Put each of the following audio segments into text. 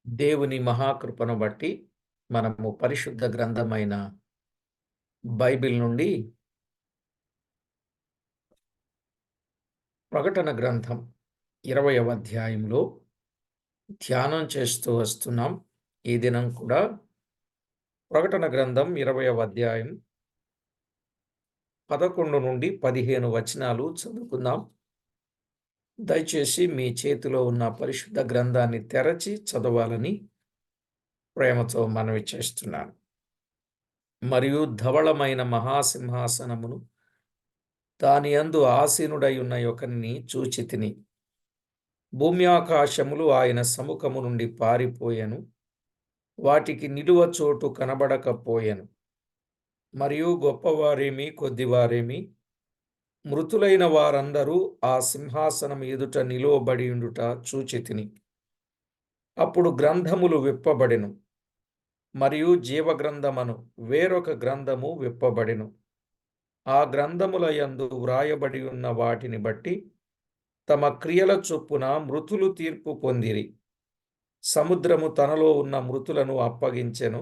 దేవుని మహాకృపను బట్టి మనము పరిశుద్ధ గ్రంథమైన బైబిల్ నుండి ప్రకటన గ్రంథం 20వ అధ్యాయంలో ధ్యానం చేస్తూ వస్తున్నాం. ఈ దినం కూడా ప్రకటన గ్రంథం 20వ అధ్యాయం 11 నుండి 15 వచనాలు చదువుకుందాం. దయచేసి మీ చేతిలో ఉన్న పరిశుద్ధ గ్రంథాన్ని తెరచి చదవాలని ప్రేమతో మనవి చేస్తున్నాను. మరియు ధవళమైన మహాసింహాసనమును దాని యందు ఆసీనుడై ఉన్న ఒకరిని చూచితిని. భూమి ఆకాశములు ఆయన సముఖము నుండి పారిపోయెను, వాటికి నిలువ చోటు కనబడకపోయెను. మరియు గొప్పవారేమి కొద్దివారేమి మృతులైన వారందరూ ఆ సింహాసనం ఎదుట నిలువబడి ఉండుట చూచితిని. అప్పుడు గ్రంథములు విప్పబడెను, మరియు జీవగ్రంథమను వేరొక గ్రంథము విప్పబడెను. ఆ గ్రంథముల యందు వ్రాయబడి ఉన్న వాటిని బట్టి తమ క్రియల చొప్పున మృతులు తీర్పు పొందిరి. సముద్రము తనలో ఉన్న మృతులను అప్పగించెను.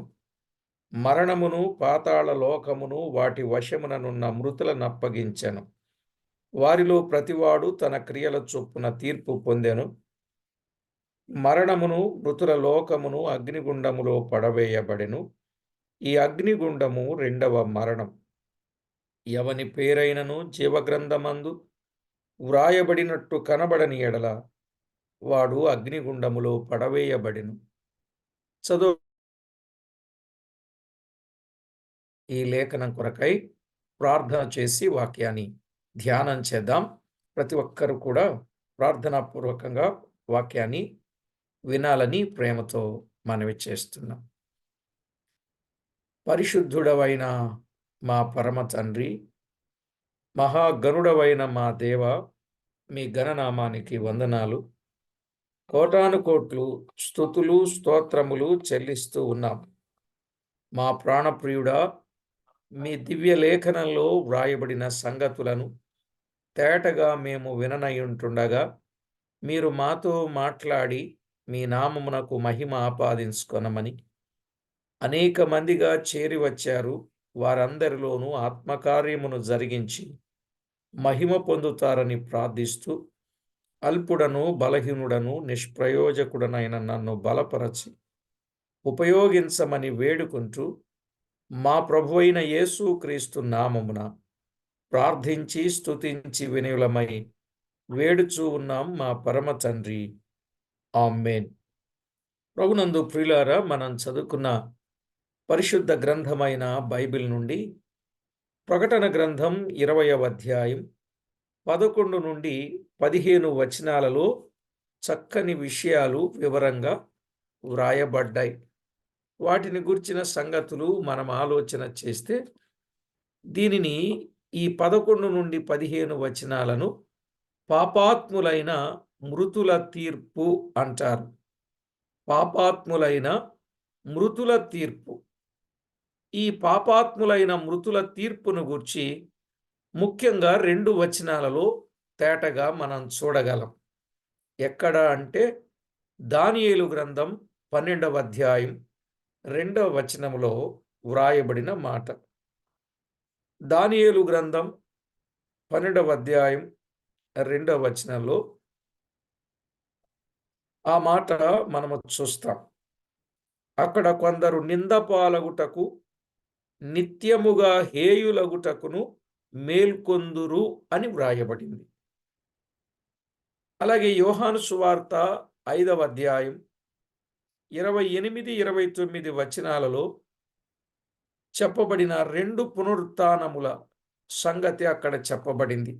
మరణమును పాతాళ లోకమును వాటి వశముననున్న మృతులను అప్పగించెను. వారిలో ప్రతివాడు తన క్రియల చొప్పున తీర్పు పొందెను. మరణమును మృతుల లోకమును అగ్నిగుండములో పడవేయబడెను. ఈ అగ్నిగుండము రెండవ మరణం. ఎవని పేరైనను జీవగ్రంథమందు వ్రాయబడినట్టు కనబడని ఎడల వాడు అగ్నిగుండములో పడవేయబడెను. చదువు. ఈ లేఖనం కొరకై ప్రార్థన చేసి వాక్యాన్ని ధ్యానం చేద్దాం. ప్రతి ఒక్కరు కూడా ప్రార్థనాపూర్వకంగా వాక్యాన్ని వినాలని ప్రేమతో మనవి చేస్తున్నాం. పరిశుద్ధుడవైన మా పరమ తండ్రి, మహాగణుడవైన మా దేవ, మీ ఘననామానికి వందనాలు. కోటాను కోట్లు స్తుతులు స్తోత్రములు చెల్లిస్తూ ఉన్నాం. మా ప్రాణప్రియుడా, మీ దివ్య లేఖనంలో వ్రాయబడిన సంగతులను తేటగా మేము విననయుంటుండగా మీరు మాతో మాట్లాడి మీ నామమునకు మహిమ ఆపాదించుకొనమని అనేక మందిగా చేరి వచ్చారు. వారందరిలోనూ ఆత్మకార్యమును జరిగించి మహిమ పొందుతారని ప్రార్థిస్తూ, అల్పుడను బలహీనుడను నిష్ప్రయోజకుడనైన నన్ను బలపరచి ఉపయోగించమని వేడుకుంటూ మా ప్రభువైన యేసు క్రీస్తు నామమున ప్రార్థించి స్తుతించి వినయులమై వేడుచూ ఉన్నాం మా పరమ తండ్రి. ఆమేన్. ప్రభునందు ప్రియులారా, మనం చదువుకున్న పరిశుద్ధ గ్రంథమైన బైబిల్ నుండి ప్రకటన గ్రంథం 20వ అధ్యాయం 11 నుండి 15 వచనాలలో చక్కని విషయాలు వివరంగా వ్రాయబడ్డాయి. వాటిని గురించిన సంగతులు మనం ఆలోచన చేస్తే దీనిని ఈ 11 నుండి 15 వచనాలను పాపాత్ములైన మృతుల తీర్పు అంటారు. పాపాత్ములైన మృతుల తీర్పు. ఈ పాపాత్ములైన మృతుల తీర్పును గూర్చి ముఖ్యంగా 2 వచనాలలో తేటగా మనం చూడగలం. ఎక్కడ అంటే దానియేలు గ్రంథం 12వ అధ్యాయం 2వ వచనములో వ్రాయబడిన మాట. దానియేలు గ్రంథం 12వ అధ్యాయం 2వ వచనంలో ఆ మాట మనము చూస్తాం. అక్కడ కొందరు నిందపాలగుటకు నిత్యముగా హేయులగుటకును మేల్కొందురు అని వ్రాయబడింది. అలాగే యోహాను సువార్త 5వ అధ్యాయం 28, 29 వచనాలలో చెప్పబడిన 2 పునరుత్థానముల సంగతి అక్కడ చెప్పబడింది.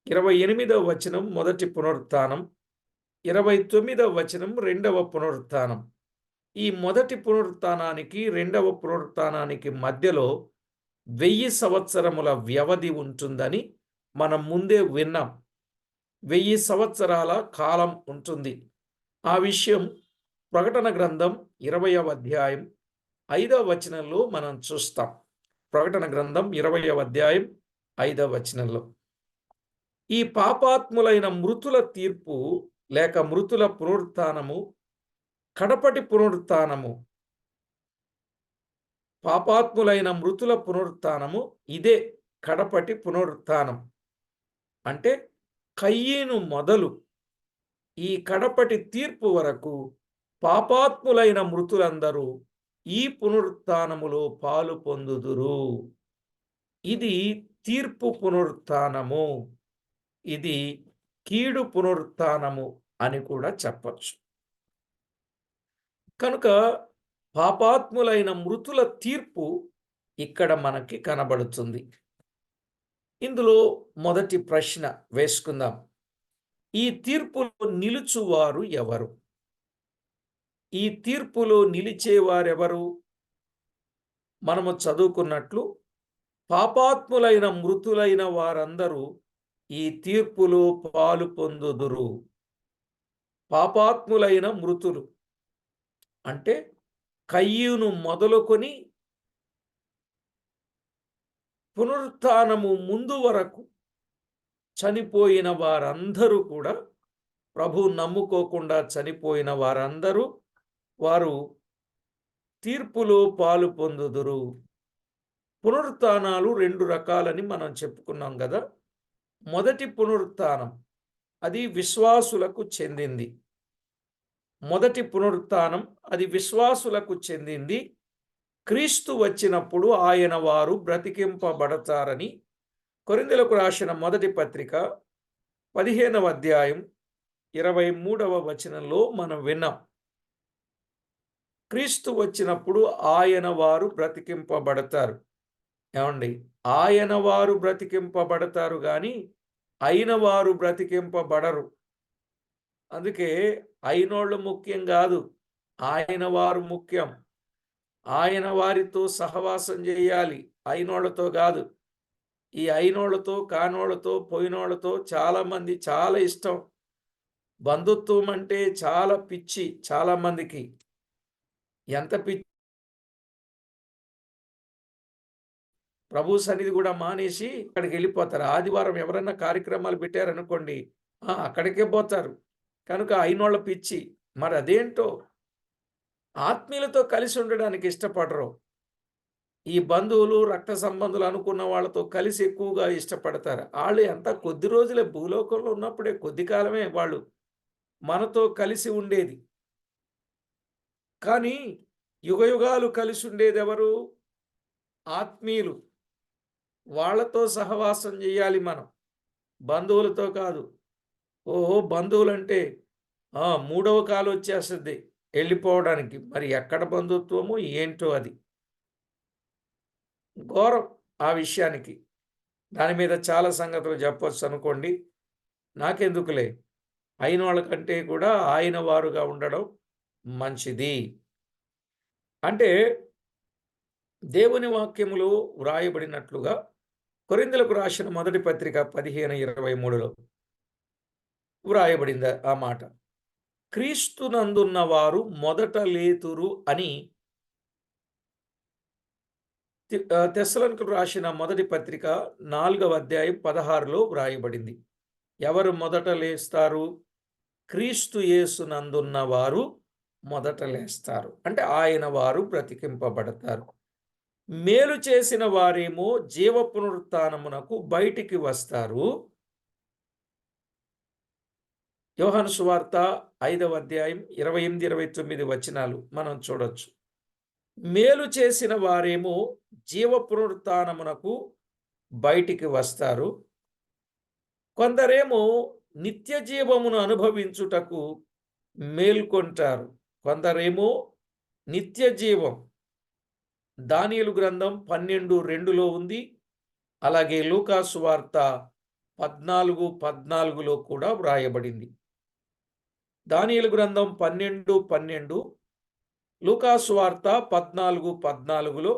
28వ వచనం మొదటి పునరుత్థానం, 29వ వచనం రెండవ పునరుత్థానం. ఈ మొదటి పునరుత్థానానికి రెండవ పునరుత్థానానికి మధ్యలో 1000 సంవత్సరముల వ్యవధి ఉంటుందని మనం ముందే విన్నాం. 1000 సంవత్సరాల కాలం ఉంటుంది. ఆ విషయం ప్రకటన గ్రంథం 20వ అధ్యాయం 5వ వచనంలో మనం చూస్తాం. ప్రకటన గ్రంథం 20వ అధ్యాయం 5వ వచనంలో ఈ పాపాత్ములైన మృతుల తీర్పు లేక మృతుల పునరుత్థానము కడపటి పునరుత్థానము, పాపాత్ములైన మృతుల పునరుత్థానము, ఇదే కడపటి పునరుత్థానం. అంటే కయ్యను మొదలు ఈ కడపటి తీర్పు వరకు పాపాత్ములైన మృతులందరూ ఈ పునరుత్థానములో పాలు పొందుదురు. ఇది తీర్పు పునరుత్థానము, ఇది కీడు పునరుత్థానము అని కూడా చెప్పచ్చు. కనుక పాపాత్ములైన మృతుల తీర్పు ఇక్కడ మనకి కనబడుతుంది. ఇందులో మొదటి ప్రశ్న వేసుకుందాం. ఈ తీర్పులో నిలుచువారు ఎవరు? ఈ తీర్పులో నిలిచేవారెవరు? మనము చదువుకున్నట్లు పాపాత్ములైన మృతులైన వారందరూ ఈ తీర్పులో పాలు పొందుదురు. పాపాత్ములైన మృతులు అంటే కయ్యూను మొదలుకొని పునరుత్థానము ముందు వరకు చనిపోయిన వారందరూ కూడా, ప్రభు నమ్ముకోకుండా చనిపోయిన వారందరూ వారు తీర్పులో పాలు పొందుదురు. పునరుత్థానాలు 2 రకాలని మనం చెప్పుకున్నాం కదా. మొదటి పునరుత్థానం అది విశ్వాసులకు చెందింది. మొదటి పునరుత్థానం అది విశ్వాసులకు చెందింది. క్రీస్తు వచ్చినప్పుడు ఆయన వారు బ్రతికింపబడతారని కొరింథీయులకు రాసిన మొదటి పత్రిక 15వ అధ్యాయం 23వ వచనంలో మనం విన్నాం. క్రీస్తు వచ్చినప్పుడు ఆయన వారు బ్రతికింపబడతారు. ఏమండి? ఆయన వారు బ్రతికింపబడతారు కానీ అయిన వారు బ్రతికింపబడరు. అందుకే అయినోళ్ళు ముఖ్యం కాదు, ఆయన వారు ముఖ్యం. ఆయన వారితో సహవాసం చేయాలి, అయినోళ్లతో కాదు. ఈ అయినోళ్లతో, కానోళ్లతో, పోయినోళ్లతో చాలామంది చాలా ఇష్టం. బంధుత్వం అంటే చాలా పిచ్చి చాలా మందికి. ఎంత పిచ్చి! ప్రభు సన్నిధి కూడా మానేసి అక్కడికి వెళ్ళిపోతారు. ఆదివారం ఎవరన్నా కార్యక్రమాలు పెట్టారనుకోండి, అక్కడికే పోతారు. కనుక అయినోళ్ళ పిచ్చి. మరి అదేంటో ఆత్మీయులతో కలిసి ఉండడానికి ఇష్టపడరు. ఈ బంధువులు, రక్త సంబంధులు అనుకున్న వాళ్ళతో కలిసి ఎక్కువగా ఇష్టపడతారు. వాళ్ళు ఎంత కొద్ది రోజులే, భూలోకంలో ఉన్నప్పుడే కొద్ది కాలమే వాళ్ళు మనతో కలిసి ఉండేది. కానీ యుగయుగాలు కలిసి ఉండేది ఎవరు? ఆత్మీయులు. వాళ్ళతో సహవాసం చేయాలి మనం, బంధువులతో కాదు. ఓహో, బంధువులంటే మూడవ కాలు వచ్చేస్తుంది వెళ్ళిపోవడానికి. మరి ఎక్కడ బంధుత్వము ఏంటో అది ఘోరం. ఆ విషయానికి దాని మీద చాలా సంగతులు చెప్పొచ్చు అనుకోండి. నాకెందుకులే, అయిన వాళ్ళకంటే కూడా ఆయన వారుగా ఉండడం మంచిది. అంటే దేవుని వాక్యములో వ్రాయబడినట్లుగా కొరింథీయులకు రాసిన మొదటి పత్రిక 15:23లో వ్రాయబడింది ఆ మాట. క్రీస్తునందున్న వారు మొదట లేతురు అని తెస్సలోనికీయులకు రాసిన మొదటి పత్రిక 4వ అధ్యాయం 16లో వ్రాయబడింది. ఎవరు మొదట లేస్తారు? క్రీస్తు యేసునందున్న వారు మొదట లేస్తారు. అంటే ఆయన వారు బ్రతికింపబడతారు. మేలు చేసిన వారేమో జీవ పునరుత్థానమునకు బయటికి వస్తారు. యోహాను సువార్త 5వ అధ్యాయం 28, 29 వచనాలు మనం చూడొచ్చు. మేలు చేసిన వారేమో జీవ పునరుత్థానమునకు బయటికి వస్తారు. కొందరేమో నిత్య జీవమును అనుభవించుటకు మేల్కొంటారు. కొందరేమో నిత్య జీవం. దానియేలు గ్రంథం 12:2లో ఉంది. అలాగే లూకా సువార్త 14:14లో కూడా వ్రాయబడింది. దానియేలు గ్రంథం 12:12, లూకా సువార్త 14:14లో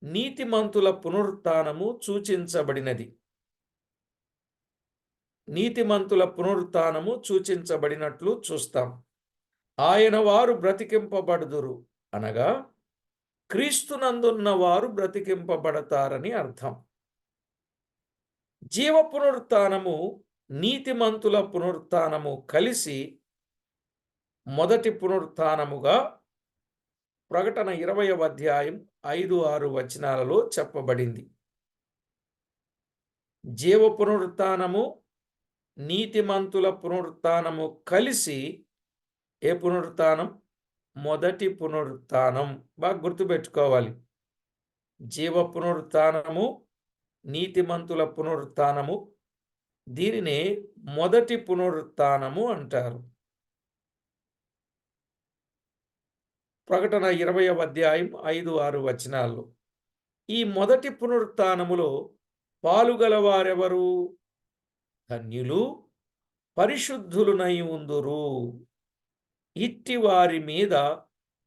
నీతిమంతుల పునరుత్థానము సూచించబడినది. నీతిమంతుల పునరుత్థానము సూచించబడినట్లు చూస్తాం. ఆయన వారు బ్రతికింపబడుదురు అనగా క్రీస్తునందున్న వారు బ్రతికింపబడతారని అర్థం. జీవ పునరుత్థానము, నీతిమంతుల పునరుత్థానము కలిసి మొదటి పునరుత్థానముగా ప్రకటన 20వ అధ్యాయం 5-6 వచనాలలో చెప్పబడింది. జీవ పునరుత్థానము, నీతిమంతుల పునరుత్థానము కలిసి ఏ పునరుత్థానం? మొదటి పునరుత్థానం. బాగా గుర్తుపెట్టుకోవాలి. జీవ పునరుత్థానము, నీతిమంతుల పునరుత్థానము, దీనినే మొదటి పునరుత్థానము అంటారు. ప్రకటన 20వ అధ్యాయం 5-6 వచనాల్లో ఈ మొదటి పునరుత్థానములో పాలుగలవారెవరు? ధన్యులు, పరిశుద్ధులునై ఉందురు. ఇట్టి వారి మీద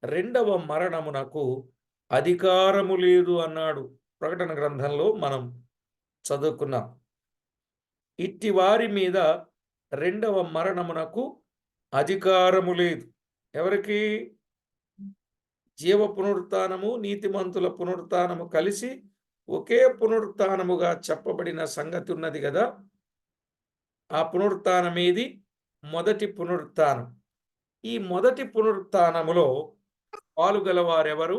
రెండవ మరణమునకు అధికారము లేదు అన్నాడు. ప్రకటన గ్రంథంలో మనం చదువుకున్నాం. ఇట్టి వారి మీద రెండవ మరణమునకు అధికారము లేదు. ఎవరికి? జీవ పునరుత్థానము, నీతిమంతుల పునరుత్థానము కలిసి ఒకే పునరుత్థానముగా చెప్పబడిన సంగతి ఉన్నది కదా. ఆ పునరుత్థానం ఏది? మొదటి పునరుత్థానం. ఈ మొదటి పునరుత్థానములో పాలుగలవారెవరు?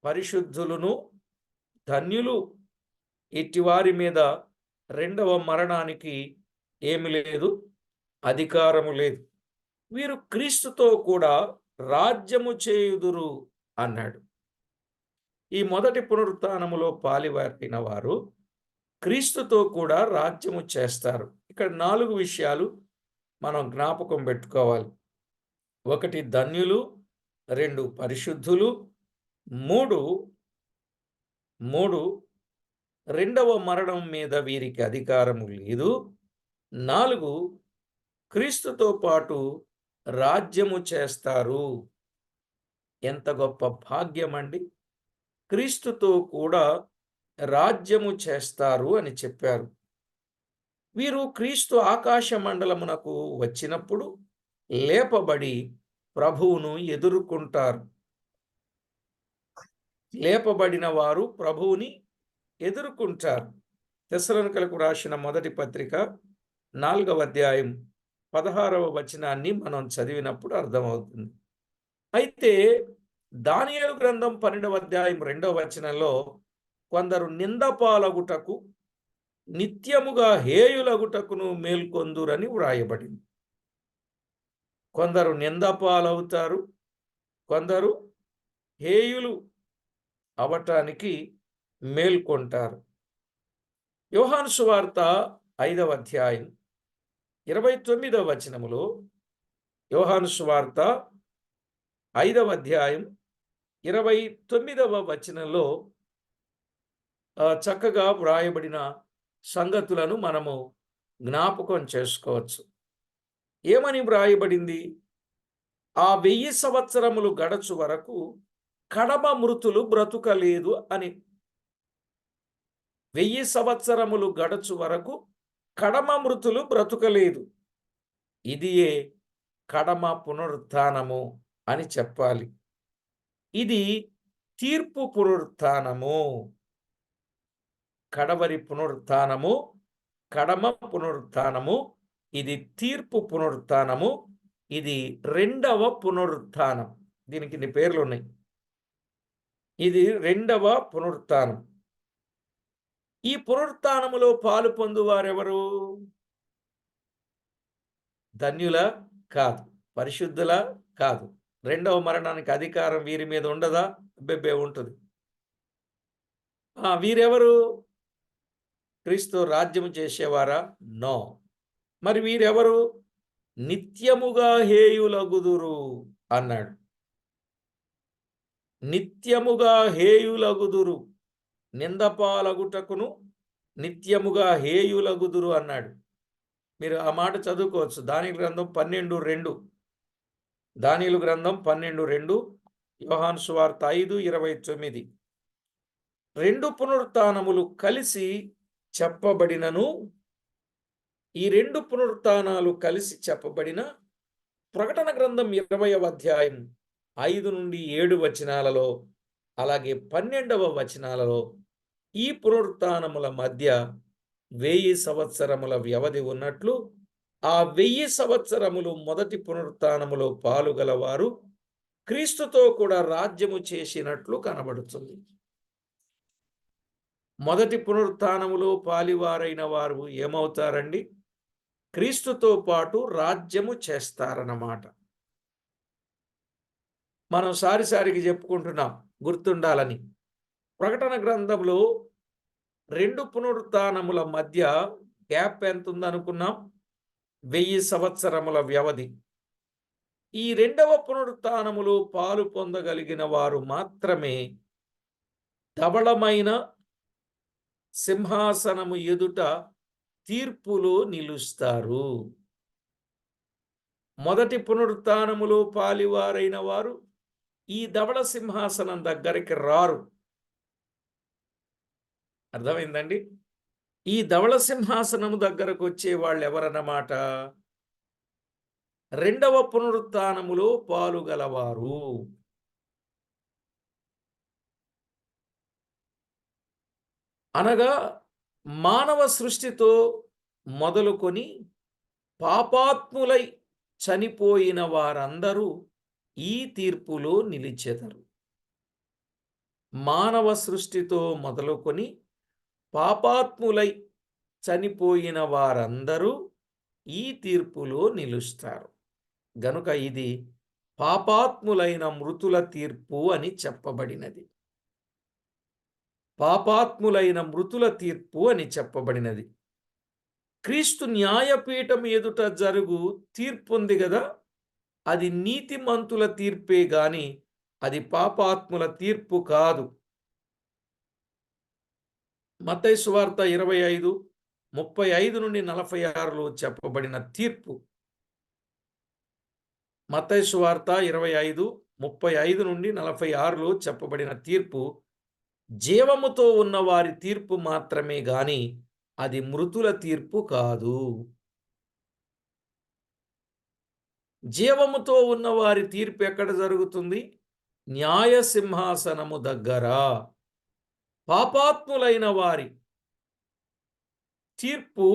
పరిశుద్ధులను, ధన్యులు. ఇట్టివారి మీద రెండవ మరణానికి ఏమి లేదు? అధికారము లేదు. వీరు క్రీస్తుతో కూడా రాజ్యము చేయుదురు అన్నాడు. ఈ మొదటి పునరుత్థానములో పాలివారిన వారు క్రీస్తుతో కూడా రాజ్యము చేస్తారు. ఇక్కడ 4 విషయాలు మనం జ్ఞాపకం పెట్టుకోవాలి. 1 ధన్యులు, 2 పరిశుద్ధులు, 3 రెండవ మరణం మీద వీరికి అధికారము లేదు, 4 క్రీస్తుతో పాటు రాజ్యము చేస్తారు. ఎంత గొప్ప భాగ్యం అండి! క్రీస్తుతో కూడా రాజ్యము చేస్తారు అని చెప్పారు. వీరు క్రీస్తు ఆకాశ మండలమునకు వచ్చినప్పుడు లేపబడి ప్రభువును ఎదుర్కొంటారు. లేపబడిన వారు ప్రభువుని ఎదుర్కొంటారు. తెస్సలోనికలకు రాసిన మొదటి పత్రిక 4వ అధ్యాయం 16వ వచనాన్ని మనం చదివినప్పుడు అర్థమవుతుంది. అయితే దానియేలు గ్రంథం 12వ అధ్యాయం 2వ వచనంలో కొందరు నిందపాలగుటకు, నిత్యముగా హేయులగుటకును మేల్కొందురని వ్రాయబడింది. కొందరు నిందపాలవుతారు, కొందరు హేయులు అవటానికి మేల్కొంటారు. యోహాను సువార్త 5వ అధ్యాయం 29వ వచనములో, యోహాను సువార్త 5వ అధ్యాయం 29వ వచనంలో చక్కగా వ్రాయబడిన సంగతులను మనము జ్ఞాపకం చేసుకోవచ్చు. ఏమని వ్రాయబడింది? ఆ 1000 సంవత్సరములు గడచు వరకు కడమ మృతులు బ్రతుకలేదు అని. 1000 సంవత్సరములు గడచు వరకు కడమ మృతులు బ్రతుకలేదు. ఇదియే కడమ పునరుత్థానము అని చెప్పాలి. ఇది తీర్పు పునరుత్థానము. కడవరి పునరుత్థానము, కడమ పునరుత్థానము, ఇది తీర్పు పునరుత్థానము, ఇది రెండవ పునరుత్థానం. దీనికి ఇన్ని పేర్లు ఉన్నాయి. ఇది రెండవ పునరుత్థానం. ఈ పునరుత్థానములో పాలు పొందువారెవరు? ధన్యుల? కాదు. పరిశుద్ధుల? కాదు. రెండవ మరణానికి అధికారం వీరి మీద ఉండదా? అబ్బెబ్బే ఉంటుంది. వీరెవరు? క్రీస్తు రాజ్యము చేసేవారా? నో. మరి వీరెవరు? నిత్యముగా హేయులగుదురు అన్నాడు. నిత్యముగా హేయులగుదురు, నిందపాలగుటకును నిత్యముగా హేయులగుదురు అన్నాడు. మీరు ఆ మాట చదువుకోవచ్చు. దానియేలు గ్రంథం 12:2. దానియేలు గ్రంథం 12:2, యోహాను సువార్త 5:29. 2 పునరుత్థానములు కలిసి చెప్పబడినను, ఈ 2 పునరుత్థానాలు కలిసి చెప్పబడిన ప్రకటన గ్రంథం 20వ అధ్యాయం 5-7 వచనాలలో, అలాగే 12వ వచనాలలో ఈ పునరుత్థానముల మధ్య 1000 సంవత్సరముల వ్యవధి ఉన్నట్లు ఆ 1000 సంవత్సరములు మొదటి పునరుత్థానములో పాలుగలవారు క్రీస్తుతో కూడా రాజ్యము చేసినట్లు కనబడుతుంది. మొదటి పునరుత్థానములో పాలివారైన వారు ఏమవుతారండి? క్రీస్తుతో పాటు రాజ్యము చేస్తారన్నమాట. మనం సారిసారికి చెప్పుకుంటున్నాం గుర్తుండాలని. ప్రకటన గ్రంథంలో 2 పునరుత్థానముల మధ్య గ్యాప్ ఎంత ఉందనుకున్నాం? 1000 సంవత్సరముల వ్యవధి. ఈ 2వ పునరుత్థానములో పాలు పొందగలిగిన వారు మాత్రమే ధవళమైన సింహాసనము ఎదుట తీర్పులో నిలుస్తారు. మొదటి పునరుత్థానములో పాలివారైన వారు ఈ ధవళ సింహాసనం దగ్గరికి రారు. అర్థమైందండి? ఈ ధవళ సింహాసనము దగ్గరకు వచ్చే వాళ్ళు ఎవరన్నమాట? 2వ పునరుత్థానములో పాలుగలవారు. అనగా మానవ సృష్టితో మొదలుకొని పాపాత్ములై చనిపోయిన వారందరూ ఈ తీర్పులో నిలిచెదరు. మానవ సృష్టితో మొదలుకొని పాపాత్ములై చనిపోయిన వారందరూ ఈ తీర్పులో నిలుస్తారు. గనుక ఇది పాపాత్ములైన మృతుల తీర్పు అని చెప్పబడినది. పాపాత్ములైన మృతుల తీర్పు అని చెప్పబడినది. క్రీస్తు న్యాయపీఠం ఎదుట జరుగు తీర్పు ఉంది కదా, అది నీతిమంతుల తీర్పే గాని అది పాపాత్ముల తీర్పు కాదు. మత్తయి సువార్త 25:35-46లో చెప్పబడిన తీర్పు. మత్తయి సువార్త 25:35-46లో చెప్పబడిన తీర్పు జీవముతో ఉన్న వారి తీర్పు మాత్రమే గాని అది మృతుల తీర్పు కాదు. జీవముతో ఉన్న వారి తీర్పు ఎక్కడ జరుగుతుంది? న్యాయ సింహాసనము దగ్గర. పాపాత్ములైన వారి తీర్పు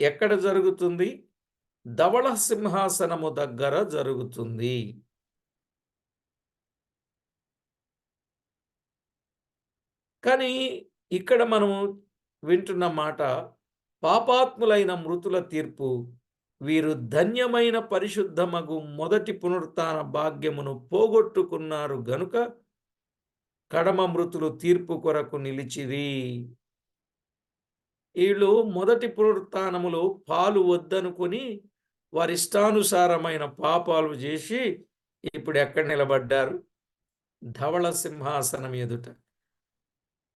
ఎక్కడ జరుగుతుంది? ధవళ సింహాసనము దగ్గర జరుగుతుంది. కానీ ఇక్కడ మనము వింటున్న మాట పాపాత్ములైన మృతుల తీర్పు. వీరు ధన్యమైన పరిశుద్ధమగు మొదటి పునరుత్థాన భాగ్యమును పోగొట్టుకున్నారు గనుక కడమ మృతులు తీర్పు కొరకు నిలిచిరి. వీళ్ళు మొదటి పునరుత్థానములో పాలు వద్దనుకొని వారిష్టానుసారమైన పాపాలు చేసి ఇప్పుడు ఎక్కడ నిలబడ్డారు? ధవళ సింహాసనం ఎదుట.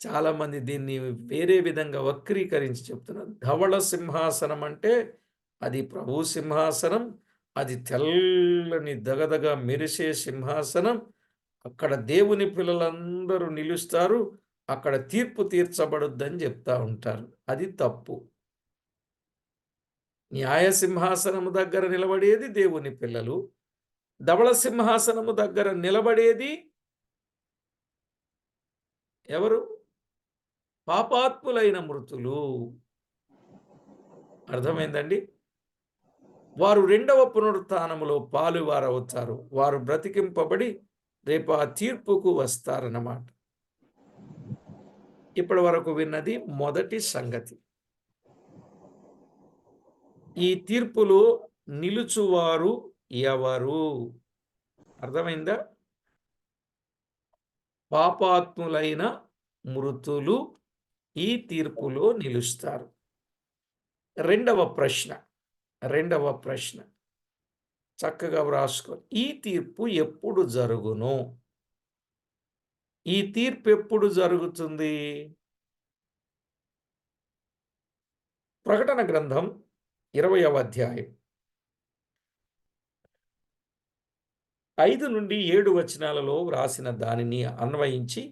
చాలామంది దీన్ని వేరే విధంగా వక్రీకరించి చెప్తున్నారు. ధవళ సింహాసనం అంటే అది ప్రభు సింహాసనం, అది తెల్లని దగదగ మెరిసే సింహాసనం. అక్కడ దేవుని పిల్లలందరూ నిలుస్తారు, అక్కడ తీర్పు తీర్చబడుద్దని చెప్తా ఉంటారు. అది తప్పు. న్యాయ సింహాసనము దగ్గర నిలబడేది దేవుని పిల్లలు, ధవళ సింహాసనము దగ్గర నిలబడేది ఎవరు? పాపాత్ములైన మృతులు. అర్థమైందండి? వారు 2వ పునరుత్థానములో పాలువారవుతారు. వారు బ్రతికింపబడి రేపు ఆ తీర్పుకు వస్తారన్నమాట. ఇప్పటి వరకు విన్నది మొదటి సంగతి. ఈ తీర్పులో నిలుచువారు ఎవరు? అర్థమైందా? పాపాత్ములైన మృతులు ఈ తీర్పులో నిలుస్తారు. రెండవ ప్రశ్న చక్కగా వ్రాసుకో. ఈ తీర్పు ఎప్పుడు జరుగును? ఈ తీర్పు ఎప్పుడు జరుగుతుంది? ప్రకటన గ్రంథం 20వ అధ్యాయం 5-7 వచనాలలో వ్రాసిన దానిని అన్వయించి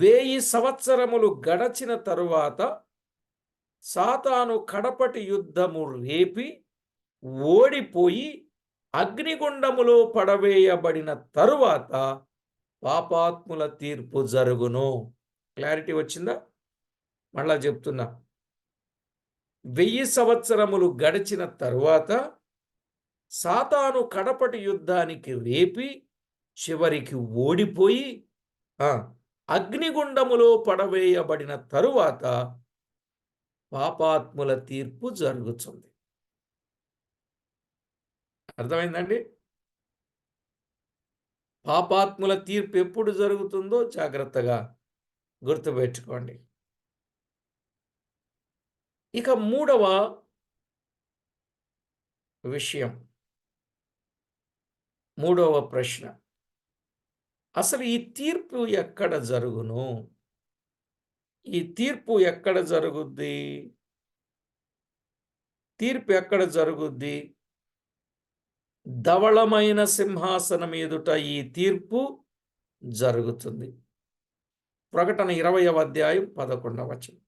1000 సంవత్సరములు గడచిన తరువాత సాతాను కడపటి యుద్ధము రేపి ఓడిపోయి అగ్నిగుండములో పడవేయబడిన తరువాత పాపాత్ముల తీర్పు జరుగును. క్లారిటీ వచ్చిందా? మళ్ళా చెప్తున్నా. 1000 సంవత్సరములు గడిచిన తరువాత సాతాను కడపటి యుద్ధానికి రేపి చివరికి ఓడిపోయి అగ్నిగుండములో పడవేయబడిన తరువాత పాపాత్ముల తీర్పు జరుగుతుంది. అర్థమైందండి? పాపాత్ముల తీర్పు ఎప్పుడు జరుగుతుందో జాగ్రత్తగా గుర్తుపెట్టుకోండి. ఇక మూడవ విషయం, మూడవ ప్రశ్న, అసలు ఈ తీర్పు ఎక్కడ జరుగును? ఈ తీర్పు ఎక్కడ జరుగుద్ది? తీర్పు ఎక్కడ జరుగుద్ది? ధవళమైన సింహాసనం ఎదుట ఈ తీర్పు జరుగుతుంది. ప్రకటన 20వ అధ్యాయం 11వ వచనం.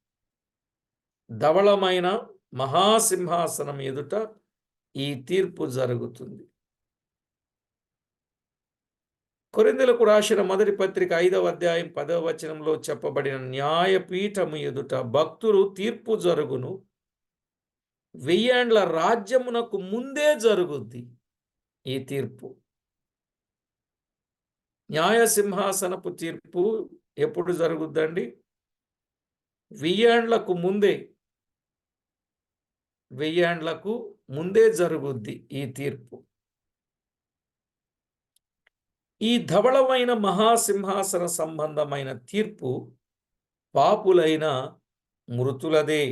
ధవళమైన మహాసింహాసనం ఎదుట ఈ తీర్పు జరుగుతుంది. కొరింథీయులకు రాసిన మొదటి పత్రిక 5వ అధ్యాయం 10వ వచనంలో చెప్పబడిన న్యాయపీఠము ఎదుట భక్తులు తీర్పు జరుగును. 1000 ఏండ్ల రాజ్యమునకు ముందే జరుగుద్ది ఈ తీర్పు. న్యాయసింహాసనపు తీర్పు ఎప్పుడు జరుగుద్దండి? 1000 ఏండ్లకు ముందే, 1000 ఏండ్లకు ముందే జరుగుద్ది ఈ తీర్పు. ఈ ధవళమైన మహాసింహాసన సంబంధమైన తీర్పు పాపులైన మృతులదే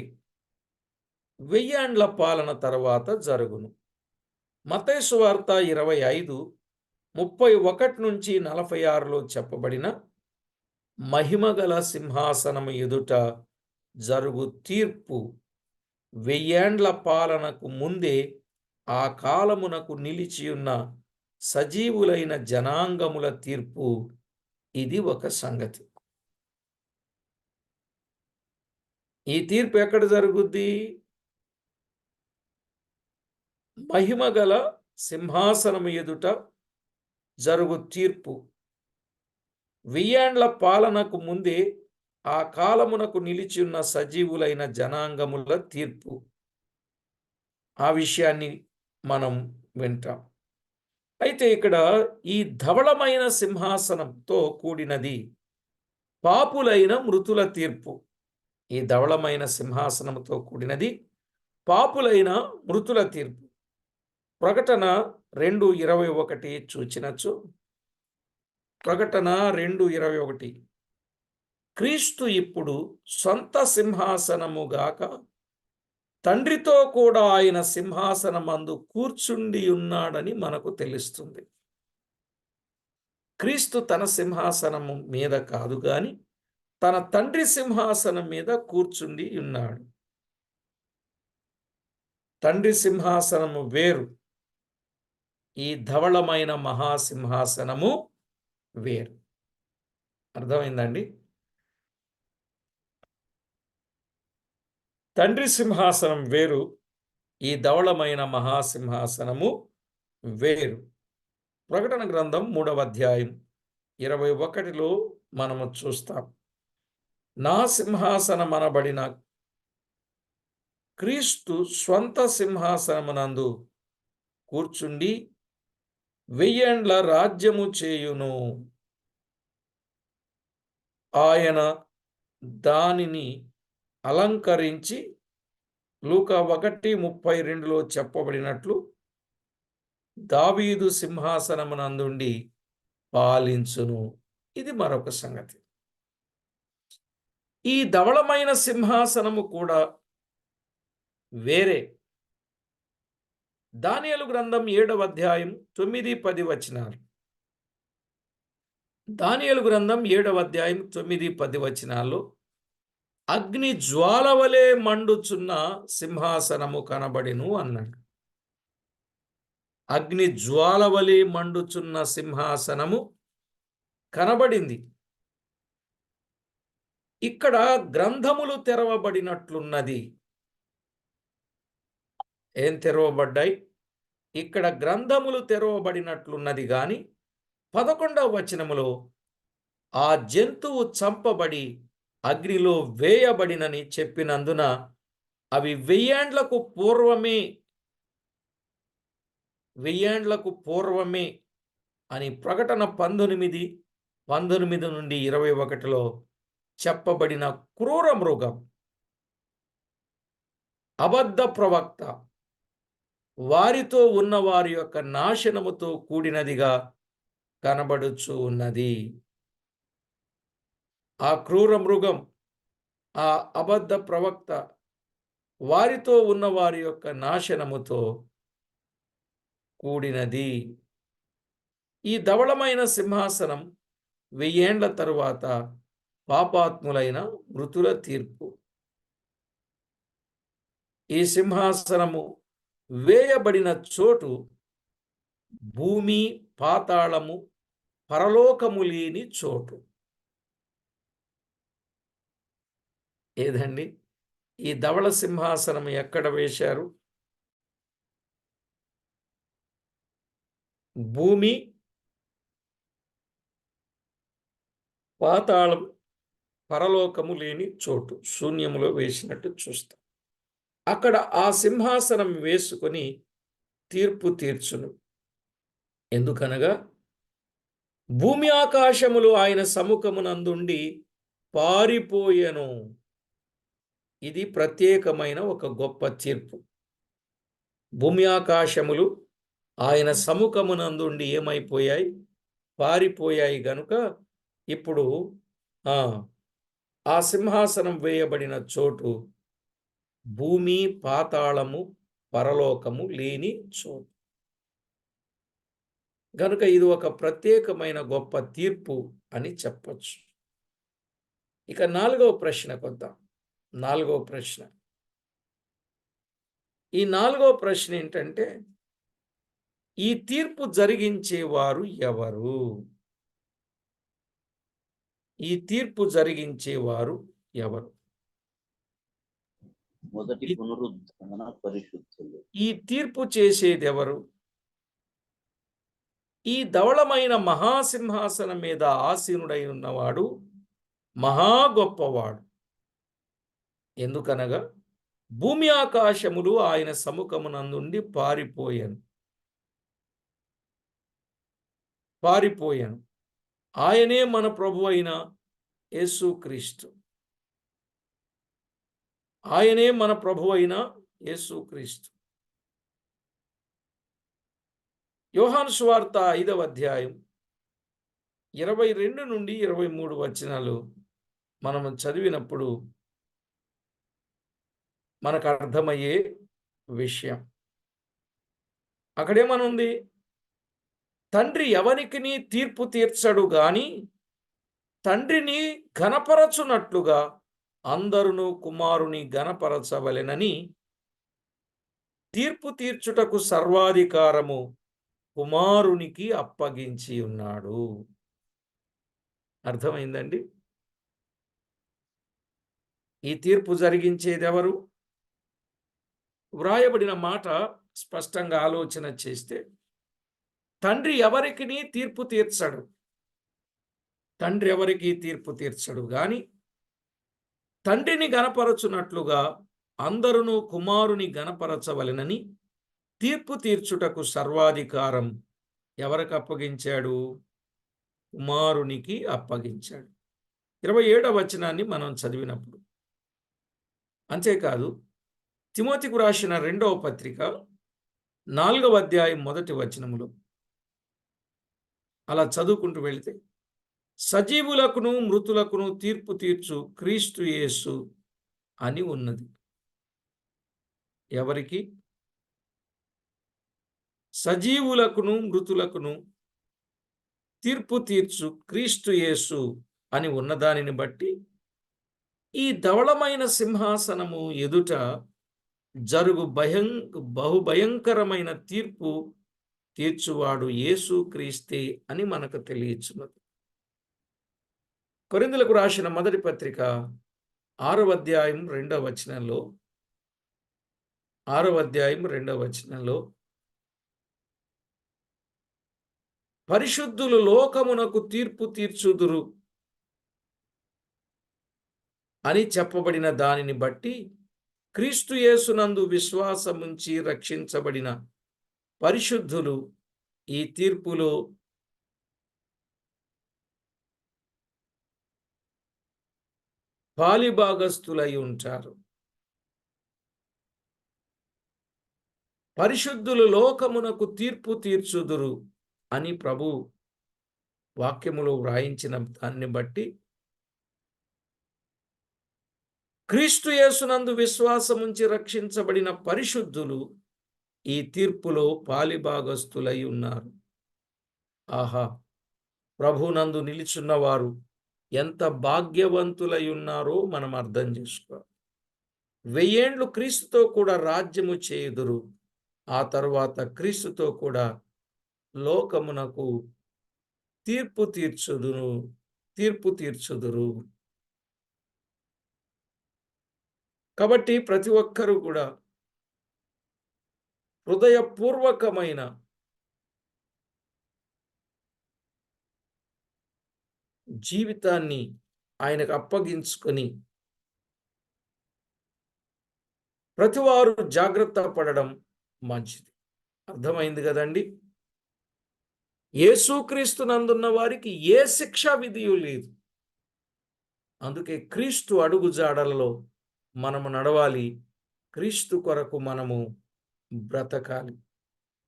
1000 ఏండ్ల పాలన తర్వాత జరుగును. మత్తయి సువార్త 25:31-46లో చెప్పబడిన మహిమగల సింహాసనము ఎదుట జరుగు తీర్పు 1000 ఏండ్ల పాలనకు ముందే ఆ కాలమునకు నిలిచియున్న సజీవులైన జనాంగముల తీర్పు. ఇది ఒక సంగతి. ఈ తీర్పు ఎక్కడ జరుగుద్ది? మహిమగల సింహాసనము ఎదుట జరుగు తీర్పు 1000 ఏండ్ల పాలనకు ముందే ఆ కాలమునకు నిలిచియున్న సజీవులైన జనాంగముల తీర్పు. ఆ విషయాన్ని మనం వింటాం. అయితే ఇక్కడ ఈ ధవళమైన సింహాసనంతో కూడినది పాపులైన మృతుల తీర్పు. ఈ ధవళమైన సింహాసనంతో కూడినది పాపులైన మృతుల తీర్పు. ప్రకటన 2:21 చూచినచ్చు. ప్రకటన 2:21, క్రీస్తు ఇప్పుడు సొంత సింహాసనముగాక తండ్రితో కూడా ఆయన సింహాసనమందు కూర్చుండి ఉన్నాడని మనకు తెలుస్తుంది. క్రీస్తు తన సింహాసనము మీద కాదు గాని తన తండ్రి సింహాసనం మీద కూర్చుండి ఉన్నాడు. తండ్రి సింహాసనము వేరు, ఈ ధవళమైన మహాసింహాసనము వేరు. అర్థమైందండి? తండ్రి సింహాసనం వేరు, ఈ ధవళమైన మహాసింహాసనము వేరు. ప్రకటన గ్రంథం 3వ అధ్యాయం 21లో మనము చూస్తాం. నా సింహాసనం అనబడిన క్రీస్తు స్వంత సింహాసనమునందు కూర్చుండి 1000 ఏండ్ల రాజ్యము చేయును. ఆయన దానిని అలంకరించి లూకా 1:32లో చెప్పబడినట్లు దావీదు సింహాసనమునందుండి పాలించును. ఇది మరొక సంగతి. ఈ ధవళమైన సింహాసనము కూడా వేరే. దానియేలు గ్రంథం 7వ అధ్యాయం 9-10 వచనాలు. దానియేలు గ్రంథం 7వ అధ్యాయం 9-10 వచనాల్లో అగ్ని జ్వాల వలె మండుచున్న సింహాసనము కనబడెను అన్నాడు. అగ్ని జ్వాల వలె మండుచున్న సింహాసనము కనబడింది. ఇక్కడ గ్రంథములు తెరవబడినట్లున్నది. ఏం తెరవబడ్డాయి? ఇక్కడ గ్రంథములు తెరవబడినట్లున్నది గాని 11వ వచనములో ఆ జంతువు చంపబడి అగ్నిలో వేయబడినని చెప్పినందున అవి వెయ్యేండ్లకు పూర్వమే అని ప్రకటన 19 నుండి 21లో చెప్పబడిన క్రూర మృగం, అబద్ధ ప్రవక్త, వారితో ఉన్న వారి యొక్క నాశనముతో కూడినదిగా కనబడుచు ఉన్నది. ఆ క్రూర మృగం, ఆ అబద్ధ ప్రవక్త, వారితో ఉన్న వారి యొక్క నాశనముతో కూడినది. ఈ ధవళమైన సింహాసనం 1000 ఏండ్ల తరువాత పాపాత్ములైన మృతుల తీర్పు. ఈ సింహాసనము వేయబడిన చోటు భూమి, పాతాళము, పరలోకము లేని చోటు. ఏదండి? ఈ ధవళ సింహాసనం ఎక్కడ వేశారు? భూమి, పాతాళం, పరలోకము లేని చోటు, శూన్యములో వేసినట్టు చూస్తాం. అక్కడ ఆ సింహాసనం వేసుకొని తీర్పు తీర్చును. ఎందుకనగా భూమి ఆకాశములు ఆయన సముఖమునందుండి పారిపోయెను. ఇది ప్రత్యేకమైన ఒక గొప్ప తీర్పు. భూమి ఆకాశములు ఆయన సముఖమునందుండి ఏమైపోయాయి? పారిపోయాయి. గనుక ఇప్పుడు ఆ సింహాసనం వేయబడిన చోటు భూమి, పాతాళము, పరలోకము లేని చోటు. గనుక ఇది ఒక ప్రత్యేకమైన గొప్ప తీర్పు అని చెప్పచ్చు. ఇక 4వ ప్రశ్నకు వద్దాం. 4వ ప్రశ్న. ఈ 4వ ప్రశ్న ఏంటంటే, ఈ తీర్పు జరిగించేవారు ఎవరు? ఈ తీర్పు జరిగించేవారు ఎవరు? మొదటి పునరుద్ధరణ పరిశుద్ధులు. ఈ తీర్పు చేసేది ఎవరు? ఈ ధవళమైన మహాసింహాసనం మీద ఆసీనుడై ఉన్నవాడు మహా గొప్పవాడు. ఎందుకనగా భూమి ఆకాశములు ఆయన సముఖమునందుండి పారిపోయాను. ఆయనే మన ప్రభు అయిన యేసుక్రీస్తు. ఆయనే మన ప్రభు అయిన యేసుక్రీస్తు. యోహాను సువార్త 5వ అధ్యాయం 22 నుండి 23 వచనాలు మనం చదివినప్పుడు మనకు అర్థమయ్యే విషయం. అక్కడేమనుంది? తండ్రి ఎవనికిని తీర్పు తీర్చడు గాని తండ్రిని ఘనపరచునట్లుగా అందరును కుమారుని ఘనపరచవలెనని తీర్పు తీర్చుటకు సర్వాధికారము కుమారునికి అప్పగించి ఉన్నాడు. అర్థమైందండి? ఈ తీర్పు జరిగించేది ఎవరు? వ్రాయబడిన మాట స్పష్టంగా ఆలోచన చేస్తే, తండ్రి ఎవరికిని తీర్పు తీర్చడు. తండ్రి ఎవరికి తీర్పు తీర్చడు గాని తండ్రిని గణపరచునట్లుగా అందరును కుమారుని గణపరచవలెనని తీర్పు తీర్చుటకు సర్వాధికారం ఎవరికి అప్పగించాడు? కుమారునికి అప్పగించాడు. 27వ వచనాన్ని మనం చదివినప్పుడు, అంతేకాదు తిమోతికు రాసిన 2వ పత్రిక 4వ అధ్యాయం 1వ వచనములో అలా చదువుకుంటూ వెళితే, సజీవులకును మృతులకును తీర్పు తీర్చు క్రీస్తు యేసు అని ఉన్నది. ఎవరికి? సజీవులకును మృతులకును తీర్పు తీర్చు క్రీస్తు యేసు అని ఉన్నదానిని బట్టి ఈ ధవళమైన సింహాసనము ఎదుట జరుగు బహుభయంకరమైన తీర్పు తీర్చువాడు యేసు క్రీస్తే అని మనకు తెలియచున్నది. కొరింథీయులకు రాసిన మొదటి పత్రిక 6వ అధ్యాయం 2వ వచనంలో 6వ అధ్యాయం 2వ వచనంలో, పరిశుద్ధులు లోకమునకు తీర్పు తీర్చుదురు అని చెప్పబడిన దానిని బట్టి క్రీస్తు యేసునందు విశ్వాసముంచి రక్షించబడిన పరిశుద్ధులు ఈ తీర్పులో పాలిభాగస్థులై ఉంటారు. పరిశుద్ధులు లోకమునకు తీర్పు తీర్చుదురు అని ప్రభు వాక్యములో వ్రాయించిన దాన్ని బట్టి క్రీస్తు యేసునందు విశ్వాసముంచి రక్షించబడిన పరిశుద్ధులు ఈ తీర్పులో పాలిభాగస్థులై ఉన్నారు. ఆహా, ప్రభునందు నిలుచున్నవారు ఎంత భాగ్యవంతులై ఉన్నారో మనం అర్థం చేసుకోవాలి. 1000 ఏండ్లు క్రీస్తుతో కూడా రాజ్యము చేయుదురు. ఆ తరువాత క్రీస్తుతో కూడా లోకమునకు తీర్పు తీర్చుదురు. కాబట్టి ప్రతి ఒక్కరూ కూడా హృదయపూర్వకమైన జీవితాన్ని ఆయనకు అప్పగించుకొని ప్రతివారు జాగ్రత్త పడడం మంచిది. అర్థమైంది కదండి? యేసుక్రీస్తునందున్న వారికి ఏ శిక్షా విధియు లేదు. అందుకే క్రీస్తు అడుగుజాడలలో మనము నడవాలి. క్రీస్తు కొరకు మనము బ్రతకాలి.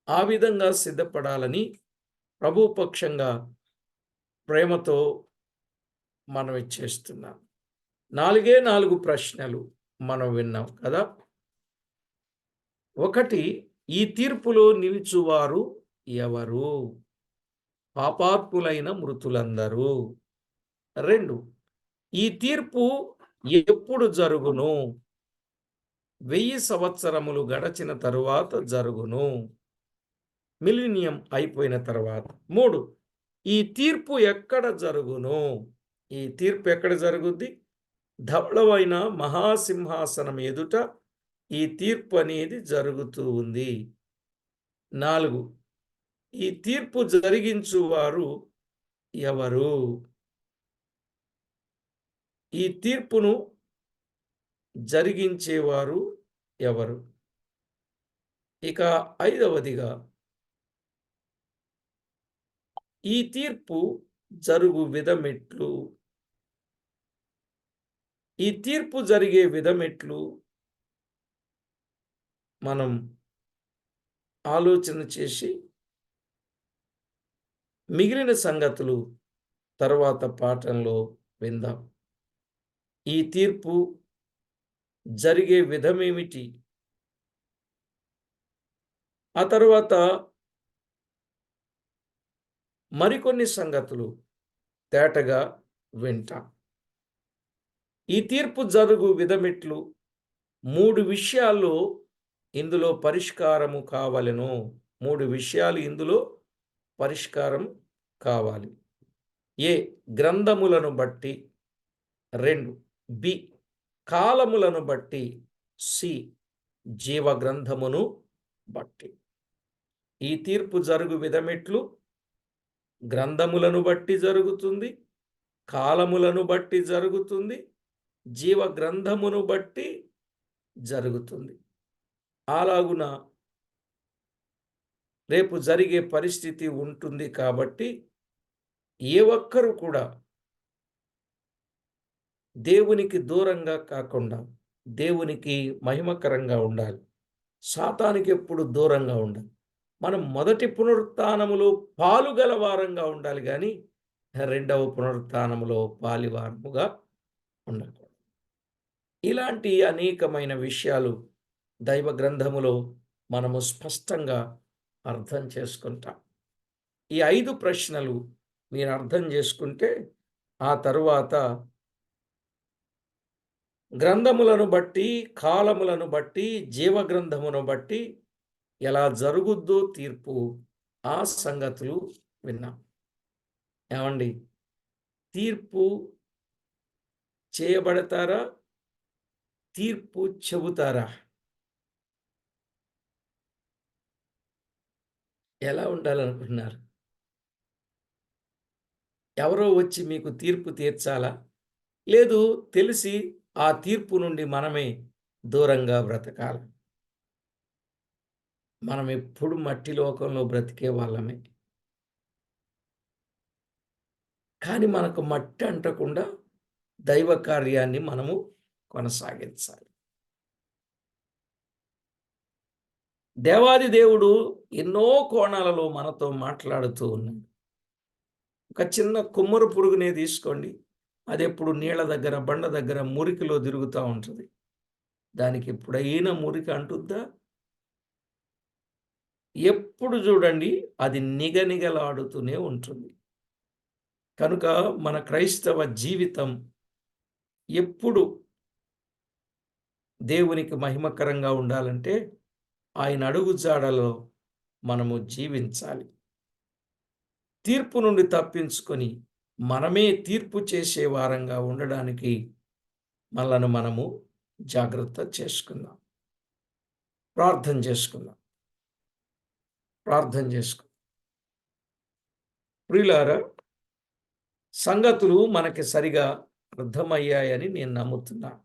ఆ విధంగా సిద్ధపడాలని ప్రభు పక్షంగా ప్రేమతో మనవి చేస్తున్నాం. 4 ప్రశ్నలు మనం విన్నాం కదా. 1, ఈ తీర్పులో నిలుచువారు ఎవరు? పాపాత్ములైన మృతులందరూ. 2, ఈ తీర్పు ఎప్పుడు జరుగును? 1000 సంవత్సరములు గడచిన తరువాత జరుగును. మిలీనియం అయిపోయిన తర్వాత. 3, ఈ తీర్పు ఎక్కడ జరుగును? ఈ తీర్పు ఎక్కడ జరుగుద్ది? ధవళమైన మహాసింహాసనం ఎదుట ఈ తీర్పు అనేది జరుగుతూ ఉంది. 4, ఈ తీర్పు జరిగించువారు ఎవరు? ఈ తీర్పును జరిగించేవారు ఎవరు? ఇక 5వదిగా, ఈ తీర్పు జరుగు విధమెట్లు? ఈ తీర్పు జరిగే విధమెట్లు మనం ఆలోచన చేసి మిగిలిన సంగతులు తర్వాత పాఠంలో విందాం. ఈ తీర్పు జరిగే విధమేమిటి? ఆ తర్వాత మరికొన్ని సంగతులు తేటగా వింటాం. ఈ తీర్పు జరుగు విధమెట్లు 3 విషయాల్లో ఇందులో పరిష్కారము కావలెను. 3 విషయాలు ఇందులో పరిష్కారం కావాలి. ఏ, గ్రంథములను బట్టి. 2, బి, కాలములను బట్టి. సి, జీవ గ్రంథమును బట్టి. ఈ తీర్పు జరుగు విధమెట్లు గ్రంథములను బట్టి జరుగుతుంది, కాలములను బట్టి జరుగుతుంది, జీవ గ్రంథమును బట్టి జరుగుతుంది. అలాగున రేపు జరిగే పరిస్థితి ఉంటుంది. కాబట్టి ఏ ఒక్కరు కూడా దేవునికి దూరంగా కాకుండా దేవునికి మహిమకరంగా ఉండాలి. సాతానికి ఎప్పుడు దూరంగా ఉండాలి. మనం మొదటి పునరుత్థానములో పాలుగలవారంగా ఉండాలి, కానీ రెండవ పునరుత్థానములో పాలివారముగా ఉండకూడదు. ఇలాంటి అనేకమైన విషయాలు దైవ గ్రంథములో మనము స్పష్టంగా అర్థం చేసుకుంటాం. ఈ 5 ప్రశ్నలు మీరు అర్థం చేసుకుంటే ఆ తరువాత గ్రంథములను బట్టి, కాలములను బట్టి, జీవ గ్రంథమును బట్టి ఎలా జరుగుద్దో తీర్పు, ఆ సంగతులు విన్నాం. ఏమండి, తీర్పు చేయబడతారా? తీర్పు చెబుతారా? ఎలా ఉండాలనుకుంటున్నారు? ఎవరో వచ్చి మీకు తీర్పు తీర్చాలా? లేదు, తెలిసి ఆ తీర్పు నుండి మనమే దూరంగా బ్రతకాలి. మనం ఎప్పుడు మట్టి లోకంలో బ్రతికే వాళ్ళమే. కానీ మనకు మట్టి అంటకుండా దైవ కార్యాన్ని మనము కొనసాగించాలి. దేవాది దేవుడు ఎన్నో కోణాలలో మనతో మాట్లాడుతూ ఉన్నాడు. ఒక చిన్న కుమ్మరి పురుగునే తీసుకోండి. అదెప్పుడు నీళ్ళ దగ్గర, బండ దగ్గర మురికిలో తిరుగుతూ ఉంటుంది. దానికి ఎప్పుడైనా మురికి అంటుద్దా? ఎప్పుడు చూడండి అది నిగనిగలాడుతూనే ఉంటుంది. కనుక మన క్రైస్తవ జీవితం ఎప్పుడు దేవునికి మహిమకరంగా ఉండాలంటే ఆయన అడుగుజాడలో మనము జీవించాలి. తీర్పు నుండి తప్పించుకొని మనమే తీర్పు చేసే వారంగా ఉండడానికి మనలను మనము జాగ్రత్త చేసుకుందాం. ప్రార్థన చేసుకుందాం. ప్రార్థన చేసుకుందాం. ప్రియులారా, సంగతులు మనకి సరిగా అర్థమయ్యాయని నేను నమ్ముతున్నాను.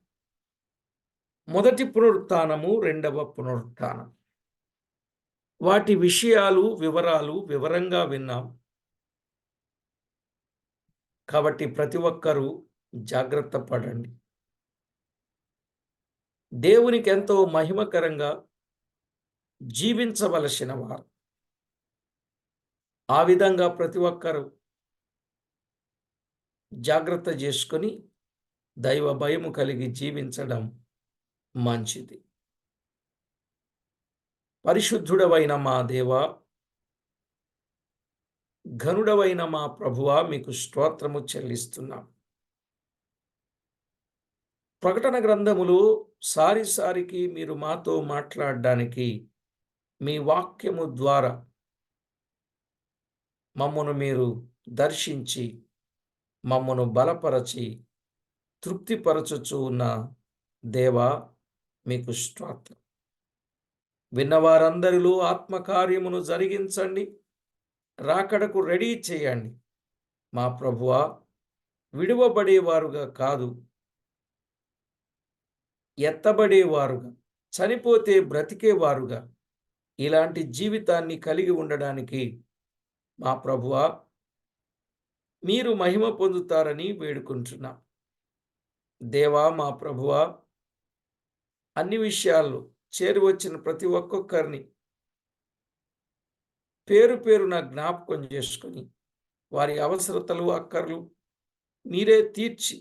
మొదటి పునరుత్థానము, రెండవ పునరుత్థానం, వాటి విషయాలు, వివరాలు వివరంగా విన్నాం. కాబట్టి ప్రతి ఒక్కరూ జాగ్రత్త పడండి. దేవునికి ఎంతో మహిమకరంగా జీవించవలసిన వారు. ఆ విధంగా ప్రతి ఒక్కరూ జాగ్రత్త చేసుకొని దైవ భయము కలిగి జీవించడం మంచిది. పరిశుద్ధుడవైన మా దేవా, ఘనుడవైన మా ప్రభువా, మీకు స్తోత్రము చెల్లిస్తున్నాం. ప్రకటన గ్రంథములు సారిసారికి మీరు మాతో మాట్లాడడానికి మీ వాక్యము ద్వారా మమ్మను మీరు దర్శించి మమ్మను బలపరచి తృప్తిపరచుచు ఉన్న దేవా, మీకు స్తోత్రం. విన్నవారందరిలో ఆత్మకార్యమును జరిగించండి. రాకడకు రెడీ చేయండి. మా ప్రభువా, విడువబడేవారుగా కాదు, ఎత్తబడేవారుగా, చనిపోతే బ్రతికేవారుగా ఇలాంటి జీవితాన్ని కలిగి ఉండడానికి మా ప్రభువా మీరు మహిమ పొందుతారని వేడుకుంటున్నాం. దేవా, మా ప్రభువా, అన్ని విషయాల్లో చేరి వచ్చిన ప్రతి ఒక్కొక్కరిని పేరు పేరున జ్ఞాపకం చేసుకొని వారి అవసరతలు, అక్కర్లు మీరే తీర్చి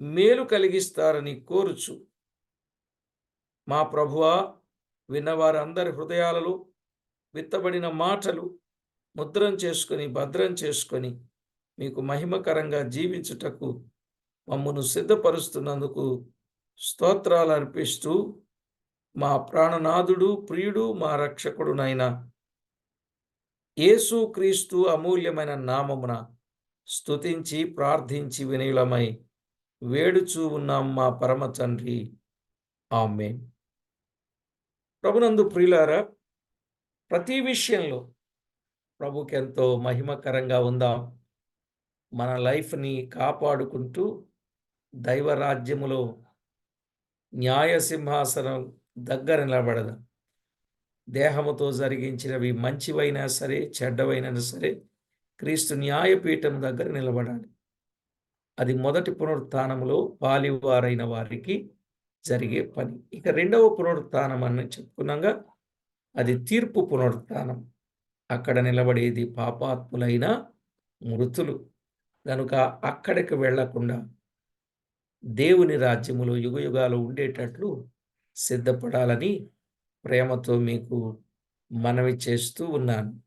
మేలు కలిగిస్తారని కోరుచు మా ప్రభువా, విన్నవారందరి హృదయాలలో విత్తబడిన మాటలు ముద్రం చేసుకొని భద్రం చేసుకొని మీకు మహిమకరంగా జీవించుటకు మమ్మను సిద్ధపరుస్తున్నందుకు స్తోత్రాలు అర్పిస్తూ మా ప్రాణనాథుడు, ప్రియుడు, మా రక్షకుడునైన యేసుక్రీస్తు అమూల్యమైన నామమున స్తుతించి ప్రార్థించి వినయులమై వేడుచూ ఉన్నాం మా పరమ తండ్రి. ఆమేన్. ప్రభునందు ప్రియులారా, ప్రతి విషయంలో ప్రభుకి ఎంతో మహిమకరంగా ఉందాం. మన లైఫ్ని కాపాడుకుంటూ దైవ రాజ్యములో న్యాయ సింహాసనం దగ్గర నిలబడదాం. దేహముతో జరిగించినవి మంచివైనా సరే, చెడ్డవైనా సరే, క్రీస్తు న్యాయపీఠం దగ్గర నిలబడాలి. అది మొదటి పునరుత్థానములో పాలివారైన వారికి జరిగే పని. ఇక రెండవ పునరుత్థానం అని చెప్పుకున్నాగా, అది తీర్పు పునరుత్థానం. అక్కడ నిలబడేది పాపాత్ములైన మృతులు. కనుక అక్కడికి వెళ్లకుండా దేవుని రాజ్యములో యుగయుగాలు ఉండేటట్లు సిద్ధపడాలని ప్రేమతో మీకు మనవి చేస్తూ ఉన్నాను.